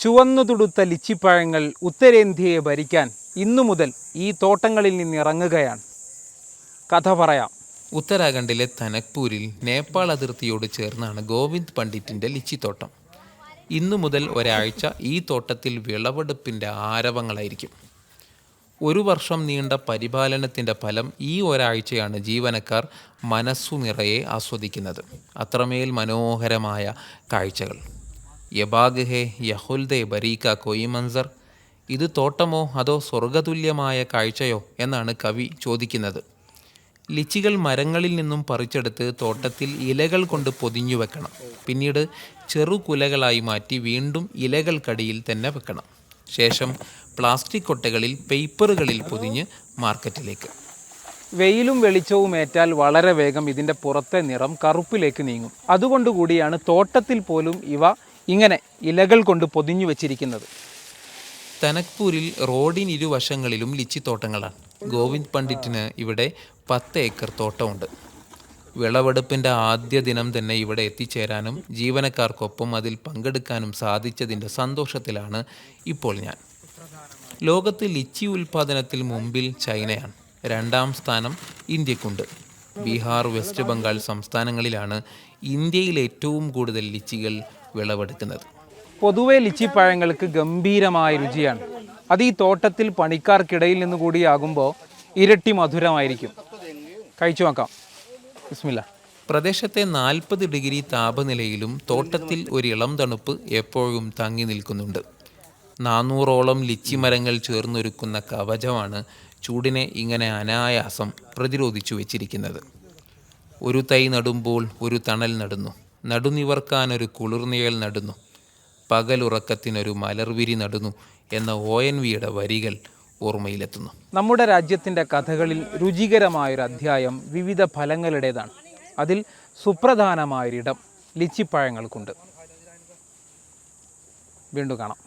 ചുവന്നു തുടുത്ത ലിച്ചിപ്പഴങ്ങൾ ഉത്തരേന്ത്യയെ ഭരിക്കാൻ ഇന്നു മുതൽ ഈ തോട്ടങ്ങളിൽ നിന്നിറങ്ങുകയാണ്. കഥ പറയാം. ഉത്തരാഖണ്ഡിലെ തനക്പൂരിൽ നേപ്പാൾ അതിർത്തിയോട് ചേർന്നാണ് ഗോവിന്ദ് പണ്ഡിറ്റിൻ്റെ ലിച്ചിത്തോട്ടം. ഇന്നു മുതൽ ഒരാഴ്ച ഈ തോട്ടത്തിൽ വിളവെടുപ്പിൻ്റെ ആരവങ്ങളായിരിക്കും. ഒരു വർഷം നീണ്ട പരിപാലനത്തിൻ്റെ ഫലം ഈ ഒരാഴ്ചയാണ് ജീവനക്കാർ മനസ്സു നിറയെ ആസ്വദിക്കുന്നത്. അത്രമേൽ മനോഹരമായ കാഴ്ചകൾ. യബാഗ് ഹേ യഹുൽദേ ബരീക കോയി മൻസർ. ഇത് തോട്ടമോ അതോ സ്വർഗതുല്യമായ കാഴ്ചയോ എന്നാണ് കവി ചോദിക്കുന്നത്. ലിച്ചികൾ മരങ്ങളിൽ നിന്നും പറിച്ചെടുത്ത് തോട്ടത്തിൽ ഇലകൾ കൊണ്ട് പൊതിഞ്ഞു വെക്കണം. പിന്നീട് ചെറുകുലകളായി മാറ്റി വീണ്ടും ഇലകൾക്കടിയിൽ തന്നെ വെക്കണം. ശേഷം പ്ലാസ്റ്റിക് കൊട്ടകളിൽ പേപ്പറുകളിൽ പൊതിഞ്ഞ് മാർക്കറ്റിലേക്ക്. വെയിലും വെളിച്ചവും ഏറ്റാൽ വളരെ വേഗം ഇതിൻ്റെ പുറത്തെ നിറം കറുപ്പിലേക്ക് നീങ്ങും. അതുകൊണ്ടുകൂടിയാണ് തോട്ടത്തിൽ പോലും ഇവ ഇങ്ങനെ ഇലകൾ കൊണ്ട് പൊതിഞ്ഞു വെച്ചിരിക്കുന്നത്. തനക്പൂരിൽ റോഡിനിരുവശങ്ങളിലും ലിച്ചിത്തോട്ടങ്ങളാണ്. ഗോവിന്ദ് പണ്ഡിറ്റിന് ഇവിടെ 10 ഏക്കർ തോട്ടമുണ്ട്. വിളവെടുപ്പിൻ്റെ ആദ്യ ദിനം തന്നെ ഇവിടെ എത്തിച്ചേരാനും ജീവനക്കാർക്കൊപ്പം അതിൽ പങ്കെടുക്കാനും സാധിച്ചതിൻ്റെ സന്തോഷത്തിലാണ് ഇപ്പോൾ ഞാൻ. ലോകത്ത് ലിച്ചി ഉൽപ്പാദനത്തിൽ മുമ്പിൽ ചൈനയാണ്. 2ാം സ്ഥാനം ഇന്ത്യക്കുണ്ട്. ബീഹാർ, വെസ്റ്റ് ബംഗാൾ സംസ്ഥാനങ്ങളിലാണ് ഇന്ത്യയിൽ ഏറ്റവും കൂടുതൽ ലിച്ചികൾ വിളവെടുക്കുന്നത്. പൊതുവെ ലിച്ചിപ്പഴങ്ങൾക്ക് ഗംഭീരമായ രുചിയാണ്. അത് ഈ തോട്ടത്തിൽ പണിക്കാർക്കിടയിൽ നിന്ന് കൂടിയാകുമ്പോൾ ഇരട്ടി മധുരമായിരിക്കും. കഴിച്ചു നോക്കാം. ബിസ്മില്ലാ. പ്രദേശത്തെ 40 ഡിഗ്രി താപനിലയിലും തോട്ടത്തിൽ ഒരു ഇളം തണുപ്പ് എപ്പോഴും തങ്ങി നിൽക്കുന്നുണ്ട്. 400ഓളം ലിച്ചി മരങ്ങൾ ചേർന്നൊരുക്കുന്ന കവചമാണ് ചൂടിനെ ഇങ്ങനെ അനായാസം പ്രതിരോധിച്ചു വെച്ചിരിക്കുന്നത്. ഒരു തൈ നടുമ്പോൾ ഒരു തണൽ നടുന്നു, നടുനിവർക്കാനൊരു കുളിർനിഴൽ നടുന്നു, പകലുറക്കത്തിനൊരു മലർവിരി നടുന്നു എന്ന ONVയുടെ വരികൾ ഓർമ്മയിലെത്തുന്നു. നമ്മുടെ രാജ്യത്തിൻ്റെ കഥകളിൽ രുചികരമായൊരു അധ്യായം വിവിധ ഫലങ്ങളുടേതാണ്. അതിൽ സുപ്രധാനമായൊരിടം ലിച്ചിപ്പഴങ്ങൾക്കുണ്ട്. വീണ്ടും കാണാം.